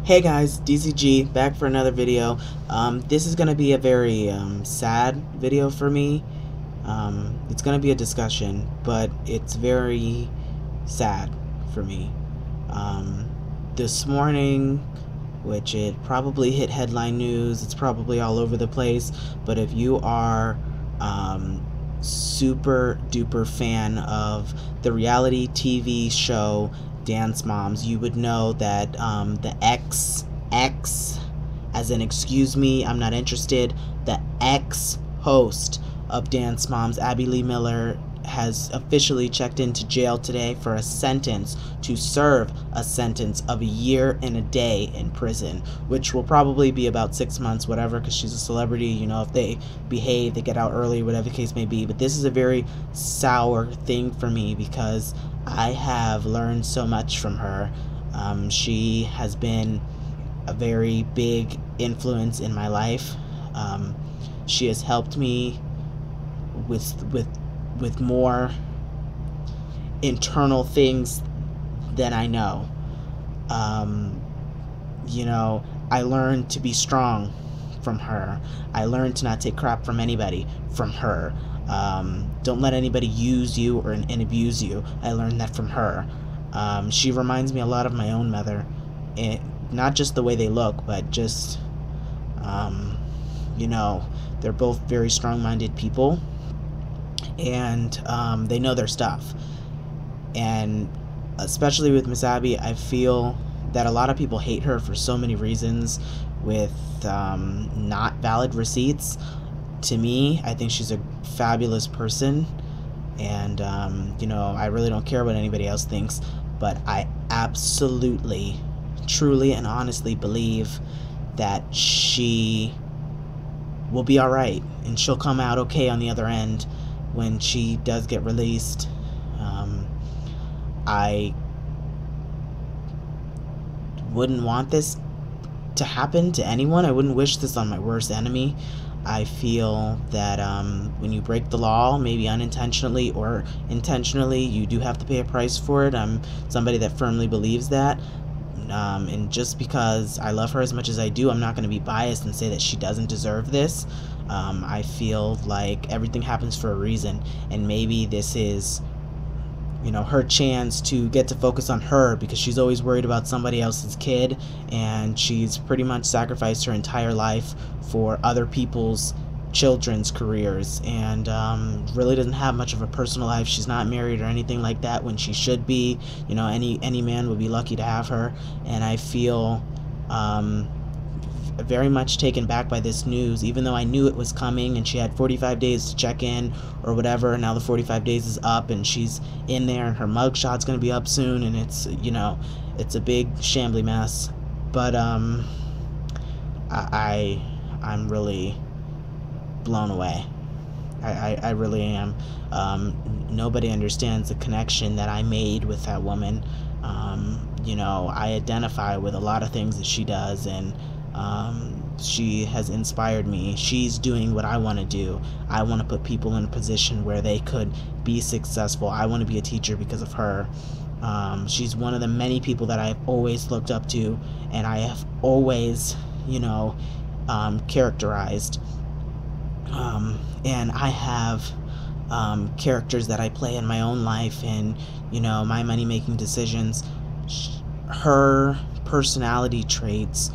Hey guys, DCG back for another video. This is gonna be a very sad video for me. It's gonna be a discussion, but it's very sad for me. This morning, which it probably hit headline news, it's probably all over the place, but if you are super duper fan of the reality TV show Dance Moms, you would know that the ex, as in excuse me, I'm not interested, the ex-host of Dance Moms, Abby Lee Miller, has officially checked into jail today for a sentence to serve a sentence of a year and a day in prison, which will probably be about 6 months, whatever, because she's a celebrity. You know, if they behave, they get out early, whatever the case may be. But this is a very sour thing for me because I have learned so much from her. She has been a very big influence in my life. She has helped me with more internal things than I know. You know, I learned to be strong from her. I learned to not take crap from anybody from her. Don't let anybody use you and abuse you. I learned that from her. She reminds me a lot of my own mother. Not just the way they look, but just, you know, they're both very strong-minded people. And they know their stuff. And especially with Miss Abby, I feel that a lot of people hate her for so many reasons with not valid receipts. To me, I think she's a fabulous person, and you know, I really don't care what anybody else thinks, but I absolutely, truly, and honestly believe that she will be alright, and she'll come out okay on the other end when she does get released. I wouldn't want this to happen to anyone. I wouldn't wish this on my worst enemy. I feel that when you break the law, maybe unintentionally or intentionally, you do have to pay a price for it. I'm somebody that firmly believes that. And just because I love her as much as I do, I'm not going to be biased and say that she doesn't deserve this. I feel like everything happens for a reason, and maybe this is, you know, her chance to get to focus on her, because she's always worried about somebody else's kid, and she's pretty much sacrificed her entire life for other people's children's careers, and really doesn't have much of a personal life. She's not married or anything like that when she should be. You know, any man would be lucky to have her, and I feel very much taken back by this news, even though I knew it was coming, and she had 45 days to check in or whatever. Now the 45 days is up, and she's in there, and her mugshot's gonna be up soon, and it's, you know, it's a big shambly mess. But I'm really blown away. I really am. Nobody understands the connection that I made with that woman. You know, I identify with a lot of things that she does, and she has inspired me. She's doing what I want to do. I want to put people in a position where they could be successful. I want to be a teacher because of her. She's one of the many people that I've always looked up to, and I have always, you know, characterized. And I have characters that I play in my own life, and, you know, my money-making decisions. Her personality traits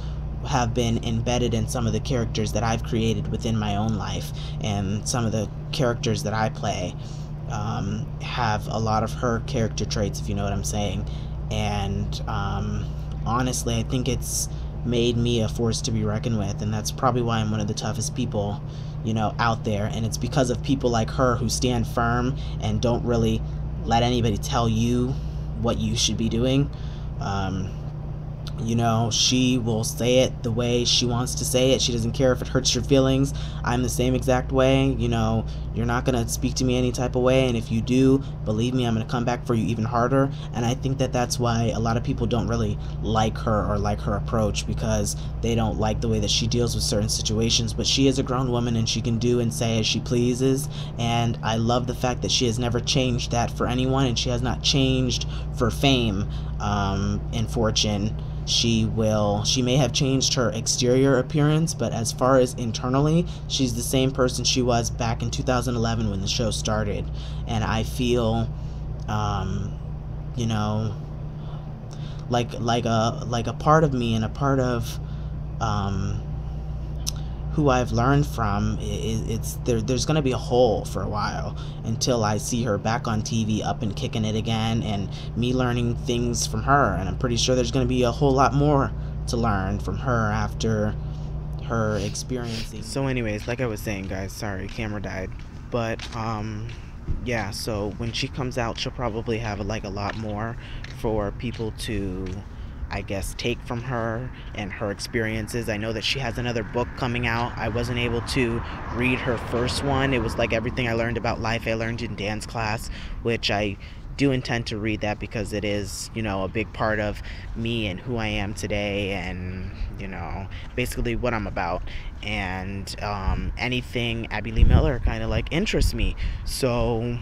have been embedded in some of the characters that I've created within my own life, and some of the characters that I play have a lot of her character traits, if you know what I'm saying. And honestly, I think it's made me a force to be reckoned with, and that's probably why I'm one of the toughest people, you know, out there. And it's because of people like her who stand firm and don't really let anybody tell you what you should be doing. You know, she will say it the way she wants to say it. She doesn't care if it hurts your feelings. I'm the same exact way. You know, you're not going to speak to me any type of way, and if you do, believe me, I'm going to come back for you even harder. And I think that that's why a lot of people don't really like her or like her approach, because they don't like the way that she deals with certain situations. But she is a grown woman, and she can do and say as she pleases, and I love the fact that she has never changed that for anyone, and she has not changed for fame and fortune. She may have changed her exterior appearance, but as far as internally, she's the same person she was back in 2011 when the show started. And I feel, you know, like a part of me and a part of who I've learned from, it's there's gonna be a hole for a while until I see her back on TV up and kicking it again, and me learning things from her. And I'm pretty sure there's gonna be a whole lot more to learn from her after her experiencing. So anyways, like I was saying, guys, sorry, camera died. But yeah, so when she comes out, she'll probably have like a lot more for people to, I guess, take from her and her experiences. I know that she has another book coming out. I wasn't able to read her first one. It was like everything I learned about life I learned in dance class, which I do intend to read that because it is, you know, a big part of me and who I am today, and, you know, basically what I'm about. And anything Abby Lee Miller kind of like interests me. So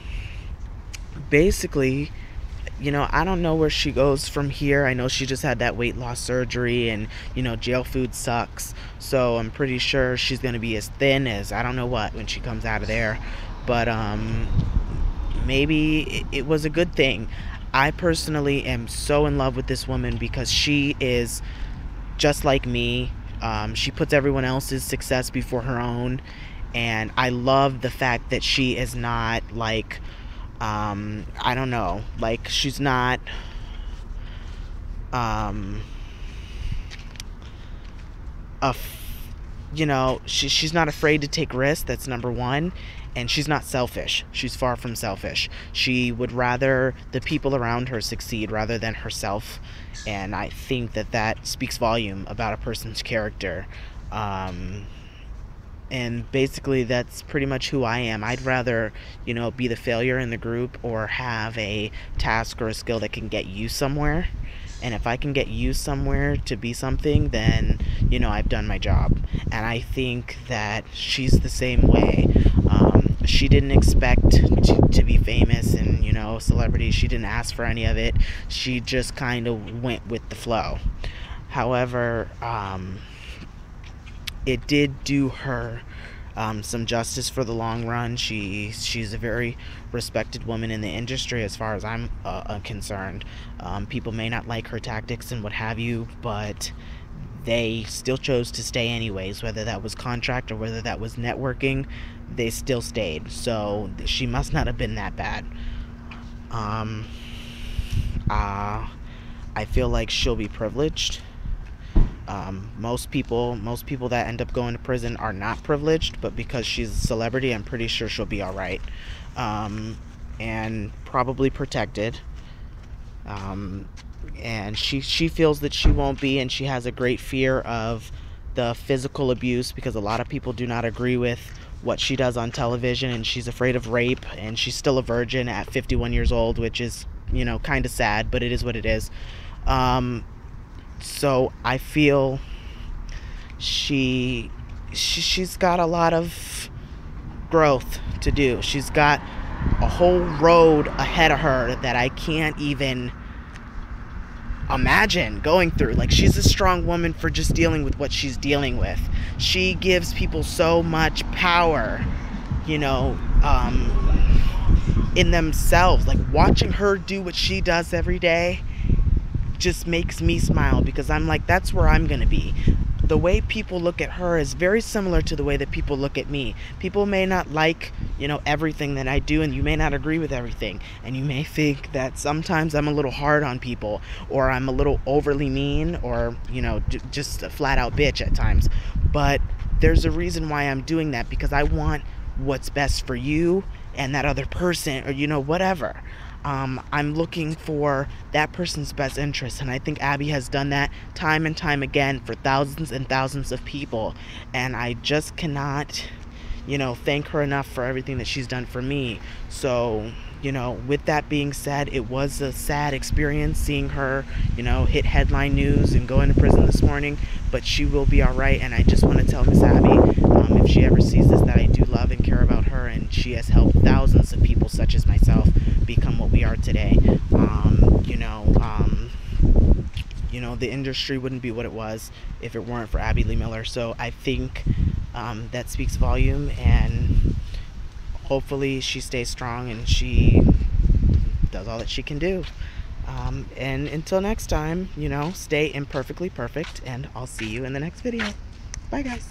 basically, you know, I don't know where she goes from here. I know she just had that weight loss surgery, and, you know, jail food sucks. So I'm pretty sure she's going to be as thin as I don't know what when she comes out of there. But maybe it was a good thing. I personally am so in love with this woman because she is just like me. She puts everyone else's success before her own. And I love the fact that she is not like, I don't know, like she's not, you know, she's not afraid to take risks. That's number one. And she's not selfish. She's far from selfish. She would rather the people around her succeed rather than herself. And I think that that speaks volume about a person's character. And basically that's pretty much who I am. I'd rather, you know, be the failure in the group or have a task or a skill that can get you somewhere. And if I can get you somewhere to be something, then, you know, I've done my job. And I think that she's the same way. She didn't expect to be famous and, you know, celebrity. She didn't ask for any of it. She just kind of went with the flow. However, it did do her some justice for the long run. She's a very respected woman in the industry as far as I'm concerned. People may not like her tactics and what have you, but they still chose to stay anyways. Whether that was contract or whether that was networking, they still stayed. So she must not have been that bad. I feel like she'll be privileged. Most people that end up going to prison are not privileged, but because she's a celebrity, I'm pretty sure she'll be all right, and probably protected. And she feels that she won't be, and she has a great fear of the physical abuse because a lot of people do not agree with what she does on television, and she's afraid of rape, and she's still a virgin at 51 years old, which is, you know, kind of sad, but it is what it is. So I feel she's got a lot of growth to do. She's got a whole road ahead of her that I can't even imagine going through. Like, she's a strong woman for just dealing with what she's dealing with. She gives people so much power, you know, in themselves. Like, watching her do what she does every day just makes me smile, because I'm like, that's where I'm gonna be. The way people look at her is very similar to the way that people look at me. People may not like, you know, everything that I do, and you may not agree with everything, and you may think that sometimes I'm a little hard on people, or I'm a little overly mean, or, you know, just a flat out bitch at times. But there's a reason why I'm doing that, because I want what's best for you and that other person, or, you know, whatever. I'm looking for that person's best interest, and I think Abby has done that time and time again for thousands and thousands of people, and I just cannot, you know, thank her enough for everything that she's done for me. So, you know, with that being said, it was a sad experience seeing her, you know, hit headline news and go into prison this morning, but she will be all right. And I just want to tell Miss Abby, if she ever sees this, that I do love and care about her, and she has helped thousands of people such as myself become what we are today. You know, You know, the industry wouldn't be what it was if it weren't for Abby Lee Miller. So I think that speaks volume, and hopefully she stays strong and she does all that she can do. And until next time, you know, stay imperfectly perfect, and I'll see you in the next video. Bye, guys.